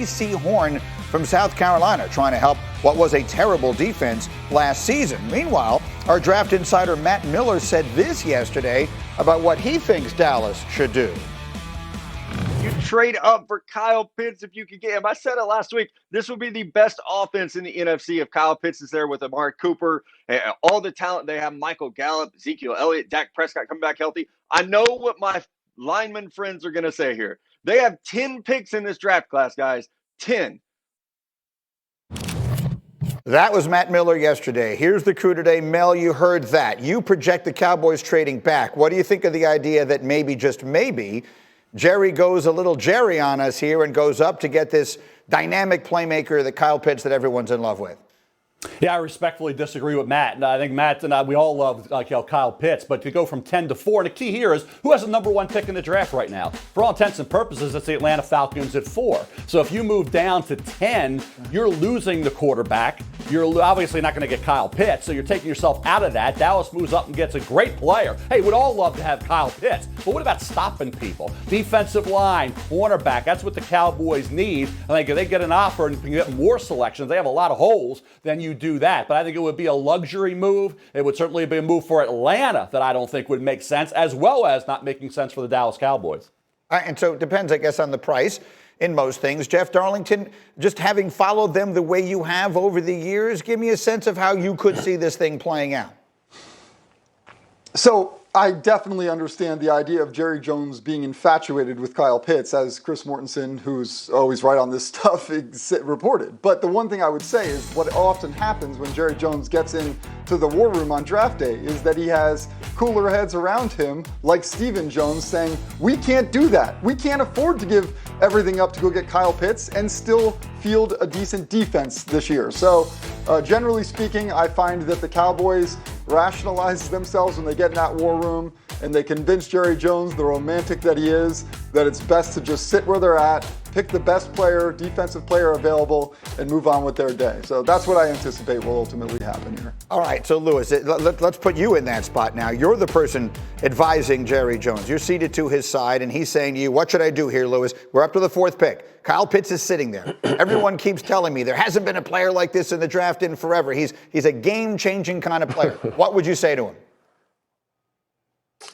J.C. Horn from South Carolina, trying to help what was a terrible defense last season. Meanwhile, our draft insider Matt Miller said this yesterday about what he thinks Dallas should do. You trade up for Kyle Pitts if you could get him. I said it last week. This would be the best offense in the NFC if Kyle Pitts is there with Amari Cooper, all the talent they have, Michael Gallup, Ezekiel Elliott, Dak Prescott coming back healthy. I know what my lineman friends are going to say here. They have 10 picks in this draft class, guys. 10. That was Matt Miller yesterday. Here's the crew today. Mel, you heard that. You project the Cowboys trading back. What do you think of the idea that maybe, just maybe, Jerry goes a little Jerry on us here and goes up to get this dynamic playmaker, the Kyle Pitts that everyone's in love with? Yeah, I respectfully disagree with Matt. I think Matt and I, we all love Kyle Pitts, but to go from 10 to 4, and the key here is who has the number 1 pick in the draft right now? For all intents and purposes, it's the Atlanta Falcons at 4. So if you move down to 10, you're losing the quarterback. You're obviously not going to get Kyle Pitts, so you're taking yourself out of that. Dallas moves up and gets a great player. Hey, we'd all love to have Kyle Pitts, but what about stopping people? Defensive line, cornerback, that's what the Cowboys need. I think if they get an offer and can get more selections, they have a lot of holes, then you do that. But I think it would be a luxury move. It would certainly be a move for Atlanta that I don't think would make sense, as well as not making sense for the Dallas Cowboys. And so it depends, I guess, on the price in most things. Jeff Darlington, just having followed them the way you have over the years, give me a sense of how you could see this thing playing out. So I definitely understand the idea of Jerry Jones being infatuated with Kyle Pitts, as Chris Mortensen, who's always right on this stuff, reported. But the one thing I would say is what often happens when Jerry Jones gets into the war room on draft day is that he has cooler heads around him, like Stephen Jones, saying, we can't do that. We can't afford to give everything up to go get Kyle Pitts and still field a decent defense this year. So generally speaking, I find that the Cowboys rationalize themselves when they get in that war room and they convince Jerry Jones, the romantic that he is, that it's best to just sit where they're at, pick the best player, defensive player available, and move on with their day. So that's what I anticipate will ultimately happen here. All right, so Lewis, let's put you in that spot now. You're the person advising Jerry Jones. You're seated to his side, and he's saying to you, what should I do here, Lewis? We're up to the 4th pick. Kyle Pitts is sitting there. Everyone keeps telling me there hasn't been a player like this in the draft in forever. He's a game-changing kind of player. What would you say to him?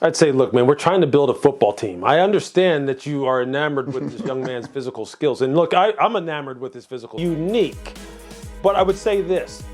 I'd say, look, man, we're trying to build a football team. I understand that you are enamored with this young man's physical skills. And look, I'm enamored with his physical. Unique. But I would say this.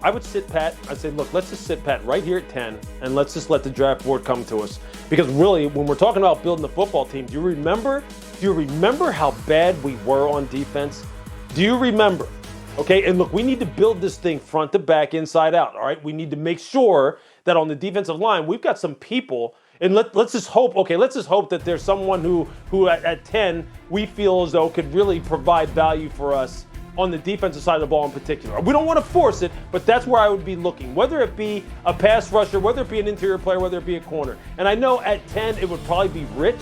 I would sit pat. I'd say, look, let's just sit pat right here at 10, and let's just let the draft board come to us. Because really, when we're talking about building a football team, do you remember how bad we were on defense? Do you remember? Okay, and look, we need to build this thing front to back, inside out, all right? We need to make sure that on the defensive line, we've got some people, and let's just hope that there's someone who at 10, we feel as though could really provide value for us on the defensive side of the ball in particular. We don't want to force it, but that's where I would be looking, whether it be a pass rusher, whether it be an interior player, whether it be a corner. And I know at 10, it would probably be rich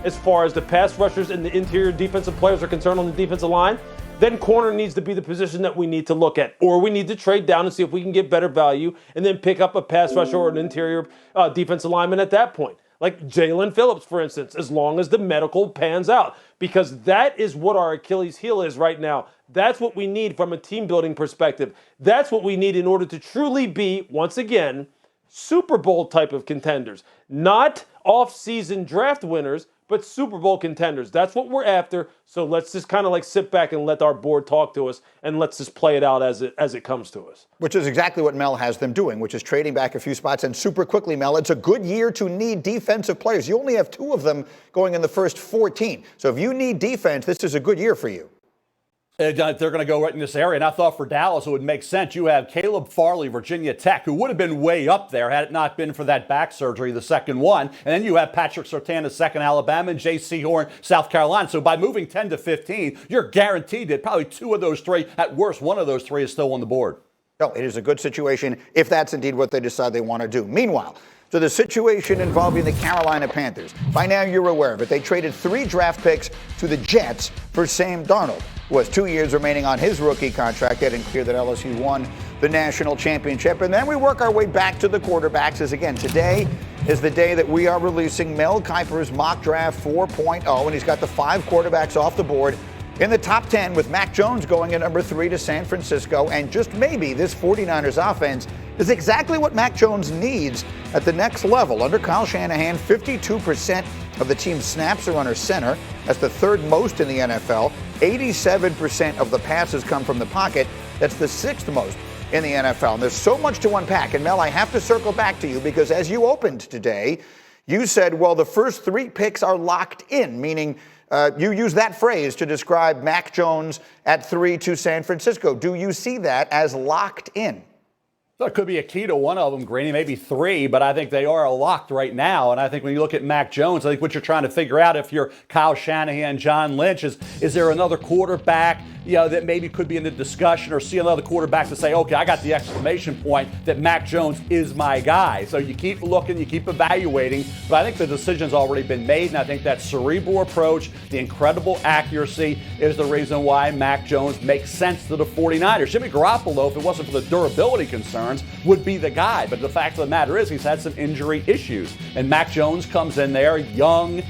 as far as the pass rushers and the interior defensive players are concerned on the defensive line. Then corner needs to be the position that we need to look at. Or we need to trade down and see if we can get better value and then pick up a pass rusher or an interior defensive lineman at that point. Like Jalen Phillips, for instance, as long as the medical pans out. Because that is what our Achilles heel is right now. That's what we need from a team building perspective. That's what we need in order to truly be, once again, Super Bowl type of contenders. Not off-season draft winners, but Super Bowl contenders. That's what we're after. So let's just kind of like sit back and let our board talk to us, and let's just play it out as it comes to us. Which is exactly what Mel has them doing, which is trading back a few spots. And super quickly, Mel, it's a good year to need defensive players. You only have 2 of them going in the first 14. So if you need defense, this is a good year for you. They're going to go right in this area. And I thought for Dallas, it would make sense. You have Caleb Farley, Virginia Tech, who would have been way up there had it not been for that back surgery, the second one. And then you have Patrick Surtain, the second, Alabama, and J.C. Horn, South Carolina. So by moving 10 to 15, you're guaranteed that probably 2 of those 3, at worst, 1 of those 3 is still on the board. No, it is a good situation if that's indeed what they decide they want to do. Meanwhile, to the situation involving the Carolina Panthers. By now you're aware of it. They traded 3 draft picks to the Jets for Sam Darnold, who has 2 years remaining on his rookie contract, getting clear that LSU won the national championship. And then we work our way back to the quarterbacks, as again, today is the day that we are releasing Mel Kiper's mock draft 4.0, and he's got the 5 quarterbacks off the board in the top 10 with Mac Jones going at number 3 to San Francisco. And just maybe this 49ers offense is exactly what Mac Jones needs at the next level. Under Kyle Shanahan, 52% of the team's snaps are under center. That's the third most in the NFL. 87% of the passes come from the pocket. That's the sixth most in the NFL. And there's so much to unpack. And Mel, I have to circle back to you because as you opened today, you said, well, the first 3 picks are locked in, meaning you use that phrase to describe Mac Jones at 3 to San Francisco. Do you see that as locked in? So it could be a key to one of them, Greeny, maybe 3, but I think they are locked right now. And I think when you look at Mac Jones, I think what you're trying to figure out if you're Kyle Shanahan, John Lynch, is there another quarterback, that maybe could be in the discussion, or see another quarterback to say, okay, I got the exclamation point that Mac Jones is my guy. So you keep looking, you keep evaluating, but I think the decision's already been made, and I think that cerebral approach, the incredible accuracy is the reason why Mac Jones makes sense to the 49ers. Jimmy Garoppolo, if it wasn't for the durability concerns, would be the guy. But the fact of the matter is he's had some injury issues. And Mac Jones comes in there young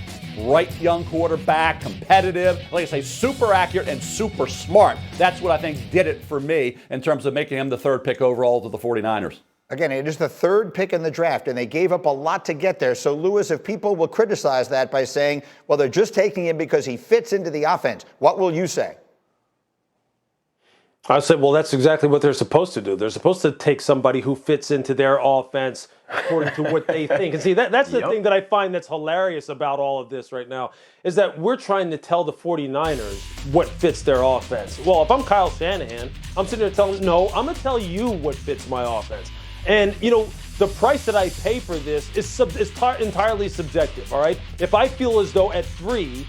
quarterback, competitive, like I say, super accurate and super smart. That's what I think did it for me in terms of making him the 3rd pick overall to the 49ers. Again, it is the 3rd pick in the draft, and they gave up a lot to get there. So, Lewis, if people will criticize that by saying, well, they're just taking him because he fits into the offense, what will you say? I said, well, that's exactly what they're supposed to do. They're supposed to take somebody who fits into their offense according to what they think. And see, that's the thing that I find that's hilarious about all of this right now, is that we're trying to tell the 49ers what fits their offense. Well, if I'm Kyle Shanahan, I'm sitting there telling, no, I'm going to tell you what fits my offense. And, the price that I pay for this is entirely subjective, all right? If I feel as though at 3,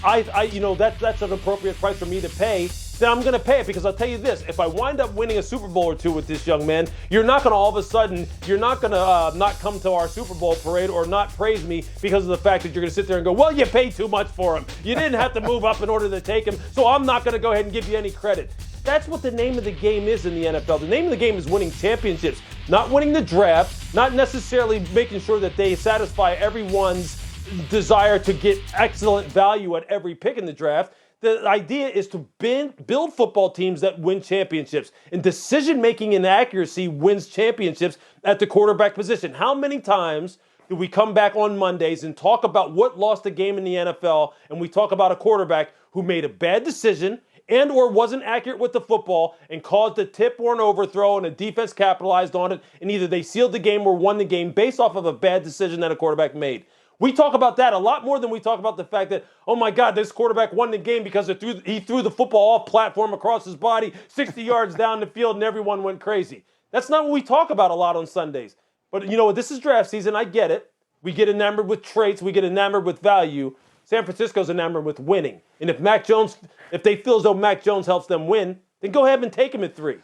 that's an appropriate price for me to pay, then I'm going to pay it, because I'll tell you this, if I wind up winning a Super Bowl or 2 with this young man, you're not going to all of a sudden, you're not going to not come to our Super Bowl parade or not praise me because of the fact that you're going to sit there and go, well, you paid too much for him. You didn't have to move up in order to take him, so I'm not going to go ahead and give you any credit. That's what the name of the game is in the NFL. The name of the game is winning championships, not winning the draft, not necessarily making sure that they satisfy everyone's desire to get excellent value at every pick in the draft. The idea is to build football teams that win championships. And decision-making and accuracy wins championships at the quarterback position. How many times do we come back on Mondays and talk about what lost a game in the NFL, and we talk about a quarterback who made a bad decision and or wasn't accurate with the football and caused a tip or an overthrow, and a defense capitalized on it, and either they sealed the game or won the game based off of a bad decision that a quarterback made? We talk about that a lot more than we talk about the fact that, oh my God, this quarterback won the game because he threw the football off platform across his body 60 yards down the field and everyone went crazy. That's not what we talk about a lot on Sundays. But you know what? This is draft season. I get it. We get enamored with traits. We get enamored with value. San Francisco's enamored with winning. And if they feel as though Mac Jones helps them win, then go ahead and take him at 3.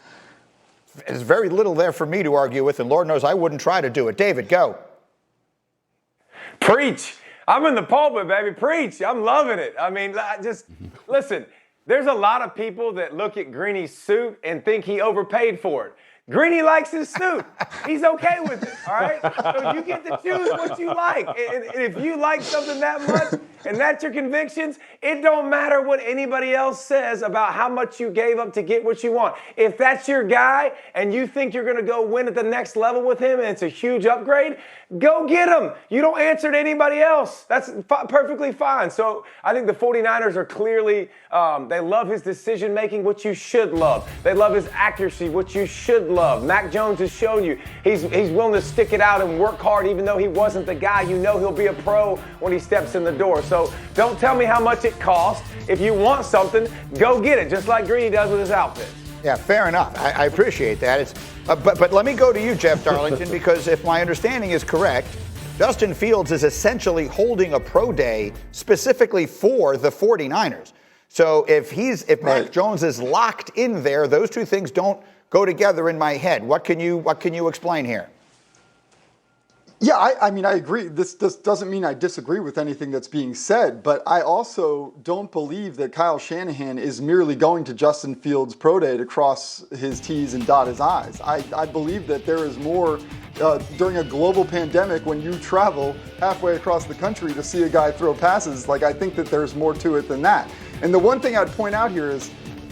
There's very little there for me to argue with, and Lord knows I wouldn't try to do it. David, go. Preach. I'm in the pulpit, baby. Preach. I'm loving it. I mean, just listen, there's a lot of people that look at Greeny's suit and think he overpaid for it. Greeny likes his suit. He's okay with it, all right? So you get to choose what you like. And if you like something that much and that's your convictions, it don't matter what anybody else says about how much you gave up to get what you want. If that's your guy and you think you're going to go win at the next level with him and it's a huge upgrade, go get him. You don't answer to anybody else. That's perfectly fine. So I think the 49ers are clearly, they love his decision making, which you should love. They love his accuracy, which you should love. Mac Jones has shown you he's willing to stick it out and work hard even though he wasn't the guy. You know he'll be a pro when he steps in the door. So don't tell me how much it costs. If you want something, go get it, just like Greeny does with his outfit. Yeah, fair enough. I appreciate that. But let me go to you, Jeff Darlington, because if my understanding is correct, Justin Fields is essentially holding a pro day specifically for the 49ers. So if Mac Jones is locked in there, those two things don't go together in my head. What can you explain here? Yeah, I mean, I agree. This doesn't mean I disagree with anything that's being said, but I also don't believe that Kyle Shanahan is merely going to Justin Fields' pro day to cross his T's and dot his I's. I believe that there is more during a global pandemic when you travel halfway across the country to see a guy throw passes. Like, I think that there's more to it than that. And the one thing I'd point out here is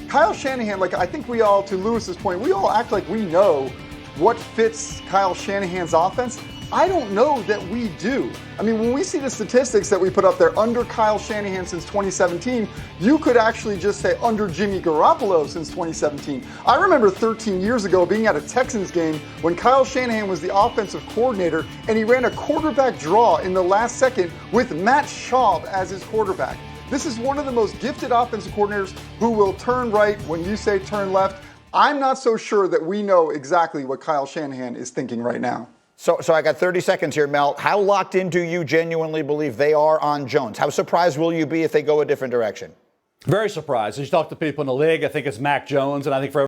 Kyle Shanahan, like I think we all, to Lewis's point, we all act like we know what fits Kyle Shanahan's offense. I don't know that we do. I mean, when we see the statistics that we put up there under Kyle Shanahan since 2017, you could actually just say under Jimmy Garoppolo since 2017. I remember 13 years ago being at a Texans game when Kyle Shanahan was the offensive coordinator and he ran a quarterback draw in the last second with Matt Schaub as his quarterback. This is one of the most gifted offensive coordinators who will turn right when you say turn left. I'm not so sure that we know exactly what Kyle Shanahan is thinking right now. So I got 30 seconds here, Mel. How locked in do you genuinely believe they are on Jones? How surprised will you be if they go a different direction? Very surprised. As you talk to people in the league, I think it's Mac Jones, and I think for